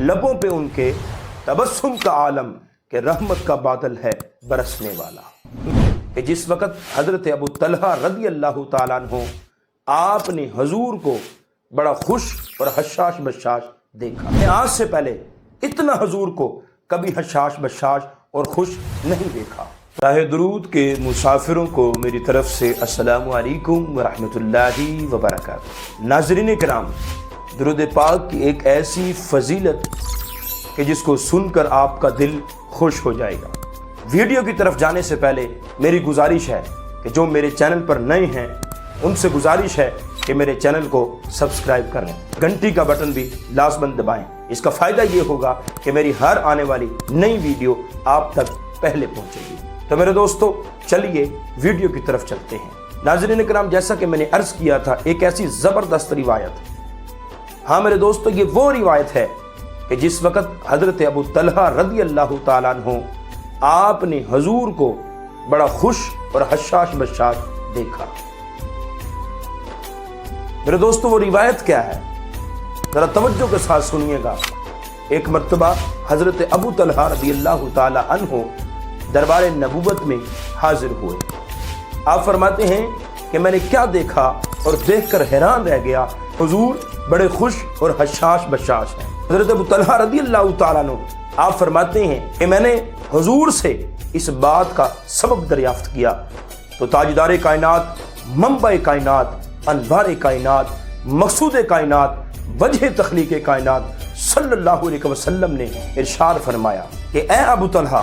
لبوں پہ ان کے تبسم کا عالم کہ رحمت کا بادل ہے برسنے والا۔ کہ جس وقت حضرت ابو طلحہ رضی اللہ تعالیٰ عنہ آپ نے حضور کو بڑا خوش اور حشاش بشاش دیکھا، میں آج سے پہلے اتنا حضور کو کبھی حشاش بشاش اور خوش نہیں دیکھا۔ راہ درود کے مسافروں کو میری طرف سے السلام علیکم ورحمۃ اللہ وبرکاتہ۔ ناظرین کرام، درود پاک کی ایک ایسی فضیلت کہ جس کو سن کر آپ کا دل خوش ہو جائے گا۔ ویڈیو کی طرف جانے سے پہلے میری گزارش ہے کہ جو میرے چینل پر نئے ہیں ان سے گزارش ہے کہ میرے چینل کو سبسکرائب کریں، گھنٹی کا بٹن بھی لازماً دبائیں۔ اس کا فائدہ یہ ہوگا کہ میری ہر آنے والی نئی ویڈیو آپ تک پہلے پہنچے گی۔ تو میرے دوستو، چلیے ویڈیو کی طرف چلتے ہیں۔ ناظرین کرام، جیسا کہ میں نے عرض کیا تھا، ایک ایسی زبردست روایت، ہاں میرے دوستو، یہ وہ روایت ہے کہ جس وقت حضرت ابو طلحہ رضی اللہ تعالیٰ عنہ آپ نے حضور کو بڑا خوش اور حشاش بشاش دیکھا۔ میرے دوستو، وہ روایت کیا ہے؟ ذرا توجہ کے ساتھ سنیے گا۔ ایک مرتبہ حضرت ابو طلحہ رضی اللہ تعالی عنہ دربار نبوت میں حاضر ہوئے۔ آپ فرماتے ہیں کہ میں نے کیا دیکھا اور دیکھ کر حیران رہ گیا، حضور بڑے خوش اور حشاش بشاش ہیں۔ حضرت ابو طلحہ رضی اللہ تعالیٰ عنہ آپ فرماتے ہیں کہ میں نے حضور سے اس بات کا سبب دریافت کیا تو تاجدار کائنات، منبع کائنات، انوار کائنات، مقصود کائنات، وجہ تخلیق کائنات صلی اللہ علیہ وسلم نے ارشاد فرمایا کہ اے ابو طلحہ،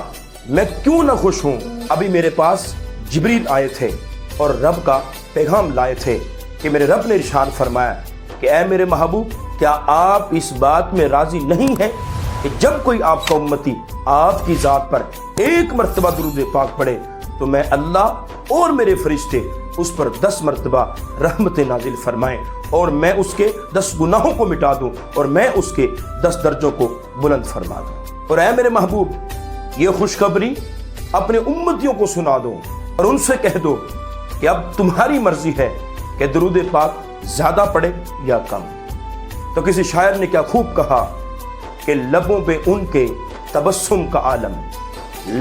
میں کیوں نہ خوش ہوں؟ ابھی میرے پاس جبریل آئے تھے اور رب کا پیغام لائے تھے کہ میرے رب نے ارشاد فرمایا کہ اے میرے محبوب، کیا آپ اس بات میں راضی نہیں ہیں کہ جب کوئی آپ کا امتی آپ کی ذات پر ایک مرتبہ درود پاک پڑھے تو میں اللہ اور میرے فرشتے اس پر 10 مرتبہ رحمت نازل فرمائیں اور میں اس کے 10 گناہوں کو مٹا دوں اور میں اس کے 10 درجوں کو بلند فرما دوں؟ اور اے میرے محبوب، یہ خوشخبری اپنے امتیوں کو سنا دو اور ان سے کہہ دو کہ اب تمہاری مرضی ہے کہ درود پاک زیادہ پڑھے یا کم۔ تو کسی شاعر نے کیا خوب کہا کہ لبوں پہ ان کے تبسم کا عالم،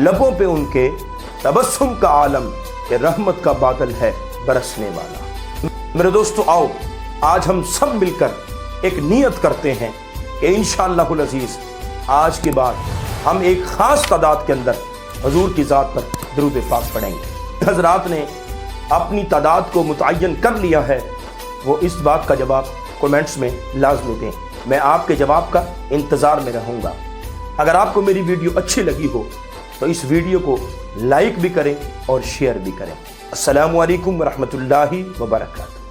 لبوں پہ ان کے تبسم کا عالم کہ رحمت کا بادل ہے برسنے والا۔ میرے دوستو، آؤ آج ہم سب مل کر ایک نیت کرتے ہیں کہ انشاءاللہ العزیز آج کے بعد ہم ایک خاص تعداد کے اندر حضور کی ذات پر درود پاک پڑھیں گے۔ حضرات نے اپنی تعداد کو متعین کر لیا ہے، وہ اس بات کا جواب کومنٹس میں لازمی دیں، میں آپ کے جواب کا انتظار میں رہوں گا۔ اگر آپ کو میری ویڈیو اچھی لگی ہو تو اس ویڈیو کو لائک بھی کریں اور شیئر بھی کریں۔ السلام علیکم ورحمۃ اللہ وبرکاتہ۔